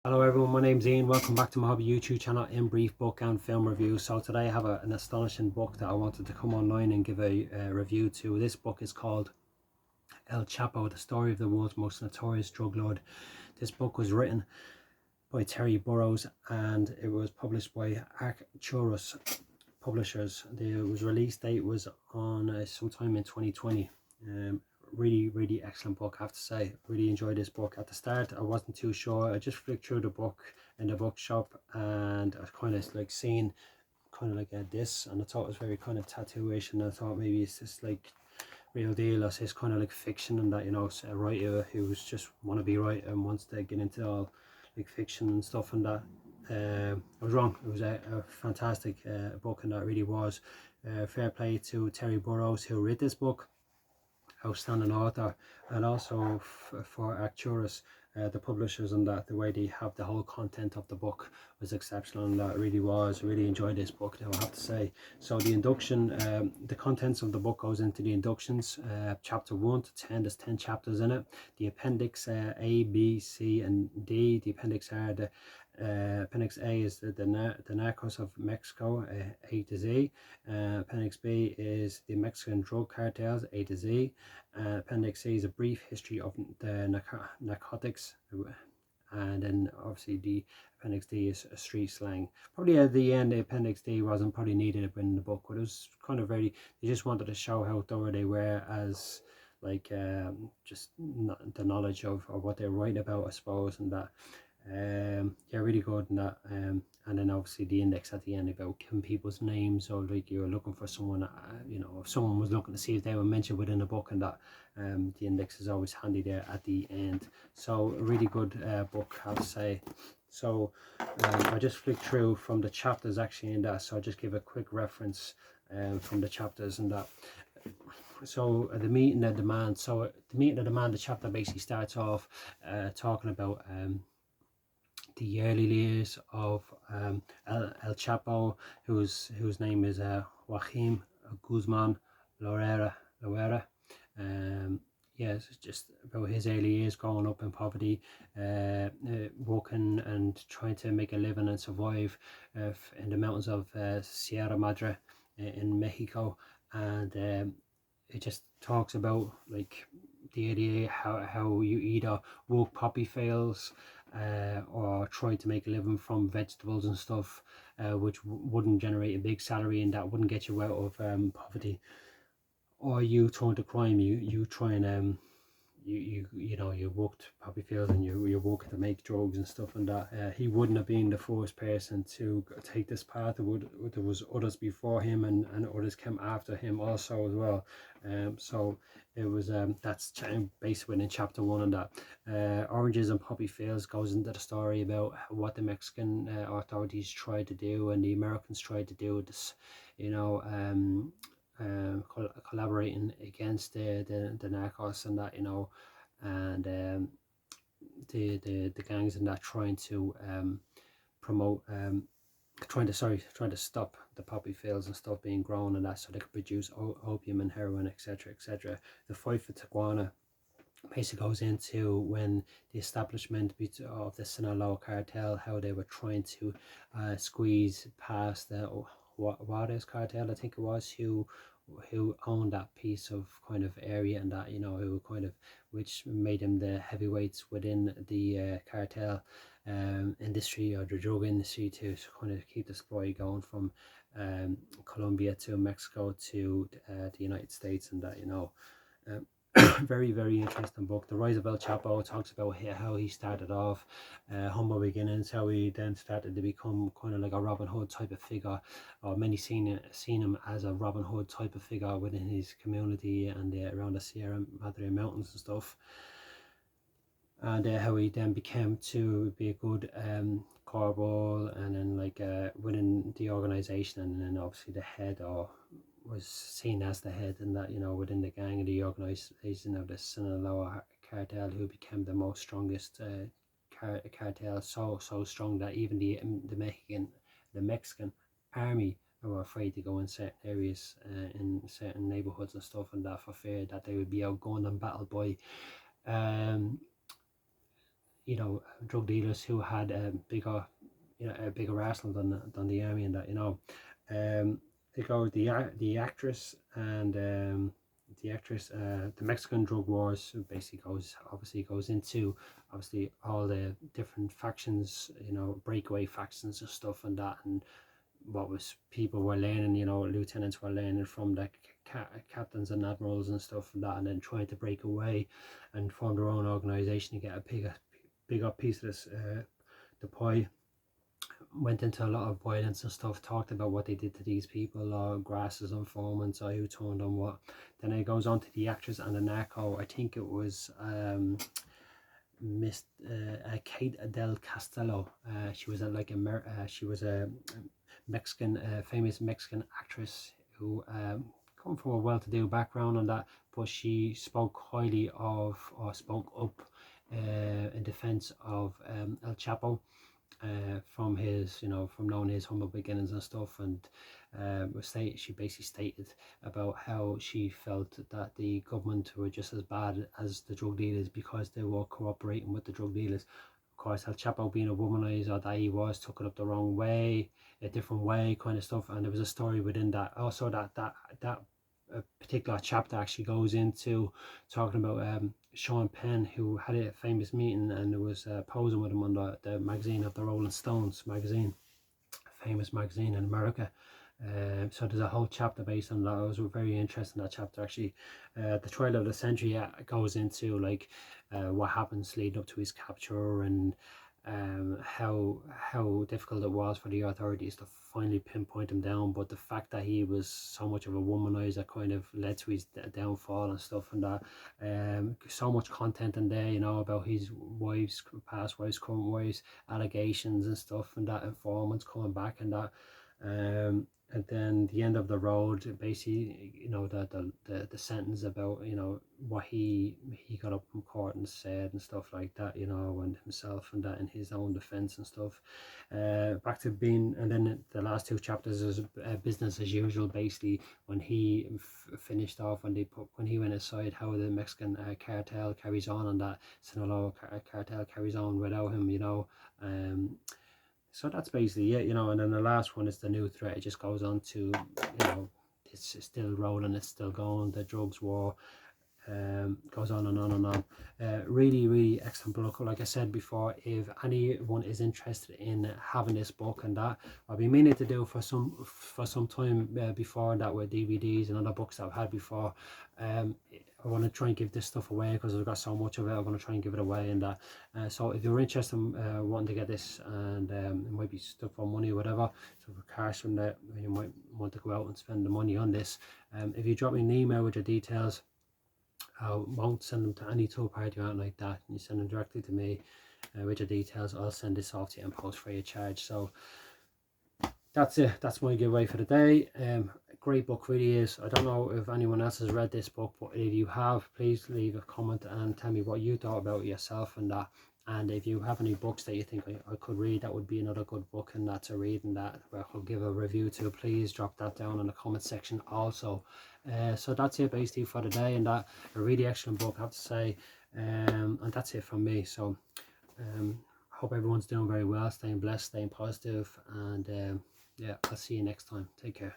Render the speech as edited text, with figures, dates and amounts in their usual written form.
Hello everyone, my name's Ian. Welcome back to my hobby YouTube channel, In Brief Book and Film Review. So today I have an astonishing book that I wanted to come online and give a review to. This book is called El Chapo, the story of the world's most notorious drug lord. This book was written by Terry Burrows and it was published by Arcturua publishers. The release date was on sometime in 2020. Really excellent book, I have to say. Really enjoyed this book. At the start I wasn't too sure. I just flicked through the book in the bookshop and I was kind of like seeing kind of like this, and I thought it was very kind of tattooish, and I thought maybe it's just like real deal, or it's kind of like fiction, and that, you know, it's a writer who's just want to be right and wants to get into all like fiction and stuff, and that I was wrong. It was a fantastic book, and that really was. Fair play to Terry Burrows who read this book, outstanding author, and also for Arcturus, the publishers, and that the way they have the whole content of the book was exceptional, and that really was. Really enjoyed this book now, I have to say. So the induction, the contents of the book goes into the inductions. Chapter 1 to 10, there's 10 chapters in it. The appendix A, B, C and D. The appendix are the Appendix A is the narcos of Mexico, A to Z. Appendix B is the Mexican drug cartels, A to Z. Appendix C is a brief history of the narcotics, and then obviously the Appendix D is a street slang. Probably at the end, the Appendix D wasn't probably needed in the book, but it was kind of very, they just wanted to show how thorough they were as like just the knowledge of what they're writing about, I suppose, and that yeah, really good. And that and then obviously the index at the end about giving people's names, or like you're looking for someone, you know, if someone was looking to see if they were mentioned within a book, and that the index is always handy there at the end. So a really good book, I have to say. So I just flicked through from the chapters actually in that, so I'll just give a quick reference from the chapters and that. So the meat and the demand. So the meat and the demand, the chapter basically starts off talking about the early years of El Chapo, whose name is Joaquim Guzman Loera. Yeah, it's just about his early years growing up in poverty, working and trying to make a living and survive in the mountains of Sierra Madre in Mexico. And it just talks about like the idea how you either work poppy fields or try to make a living from vegetables and stuff, which wouldn't generate a big salary and that wouldn't get you out of poverty, or you turn to crime. You try and you know, you worked poppy fields and you're working to make drugs and stuff, and that he wouldn't have been the first person to take this path. There was others before him, and others came after him also as well. So it was that's basically in chapter 1, and that oranges and poppy fields goes into the story about what the Mexican authorities tried to do and the Americans tried to do. This, you know, collaborating against the narcos and that, you know, and the gangs and that, trying to promote trying to stop the poppy fields and stuff being grown and that, so they could produce opium and heroin, etc, etc. The fight for Tijuana basically goes into when the establishment of the Sinaloa cartel, how they were trying to squeeze past the Juarez cartel, I think it was, who owned that piece of kind of area, and that, you know, who kind of, which made them the heavyweights within the cartel industry, or the drug industry, to kind of keep the supply going from Colombia to Mexico to the United States, and that, you know. Very interesting book. The Rise of El Chapo talks about how he started off, humble beginnings, how he then started to become kind of like a Robin Hood type of figure, or many seen him as a Robin Hood type of figure within his community and around the Sierra Madre mountains and stuff, and how he then became to be a good corporal, and then like within the organization, and then obviously the head, or was seen as the head, and that, you know, within the gang of the organization of the Sinaloa cartel, who became the most strongest cartel, so strong that even the Mexican army were afraid to go in certain areas, in certain neighborhoods and stuff, and that, for fear that they would be outgunned and battled by you know, drug dealers who had a bigger arsenal than the army, and that, you know. They go the actress and the Mexican drug wars basically goes into obviously all the different factions, you know, breakaway factions and stuff and that, and what was people were learning, you know, lieutenants were learning from the captains and admirals and stuff and that, and then trying to break away and form their own organization to get a bigger piece of this the pie. Went into a lot of violence and stuff, talked about what they did to these people, or grasses informants, or who turned on what. Then it goes on to the actress and the narco. I think it was Miss Kate Del Castello. She was she was a Mexican, famous Mexican actress who come from a well-to-do background and that, but she spoke highly of, or spoke up in defense of El Chapo. From his, you know, from knowing his humble beginnings and stuff, and she basically stated about how she felt that the government were just as bad as the drug dealers because they were cooperating with the drug dealers. Of course, El Chapo being a womanizer that he was, took it up the wrong way, a different way kind of stuff, and there was a story within that also that a particular chapter actually goes into talking about Sean Penn, who had a famous meeting and was posing with him on the magazine of the Rolling Stones magazine, famous magazine in America. So there's a whole chapter based on that. It was very interesting, that chapter actually. The trial of the century goes into like what happens leading up to his capture, and how difficult it was for the authorities to finally pinpoint him down, but the fact that he was so much of a womanizer kind of led to his downfall and stuff, and that so much content in there, you know, about his wives, past wives, current wives, allegations and stuff, and that informants coming back and that. And then the end of the road, basically, you know, the sentence about, you know, what he got up from court and said and stuff like that, you know, and himself and that in his own defense and stuff. Back to being, and then the last two chapters is business as usual, basically, when he finished off, when he went aside, how the Mexican cartel carries on, and that Sinaloa cartel carries on without him, you know. So that's basically it, you know. And then the last one is the new threat. It just goes on to, you know, it's still rolling, it's still going, the drugs war, goes on and on and on. Really excellent book. Like I said before, if anyone is interested in having this book and that, I've been meaning to do for some time before that, with DVDs and other books that I've had before. I want to try and give this stuff away because I've got so much of it. I want to try and give it away, and that. So if you're interested in wanting to get this, and it might be stuff for money or whatever, so for cash from that, you might want to go out and spend the money on this. If you drop me an email with your details, I won't send them to any tour party or anything like that. You send them directly to me with your details. I'll send this off to you and post free of charge. So that's it. That's my giveaway for the day. Great book, really is. I don't know if anyone else has read this book, but if you have, please leave a comment and tell me what you thought about yourself and that. And if you have any books that you think I could read, that would be another good book and that to read, and that I'll give a review to, please drop that down in the comment section also. So that's it basically for the day, and that a really excellent book, I have to say. And that's it from me. So hope everyone's doing very well, staying blessed, staying positive, and yeah, I'll see you next time. Take care.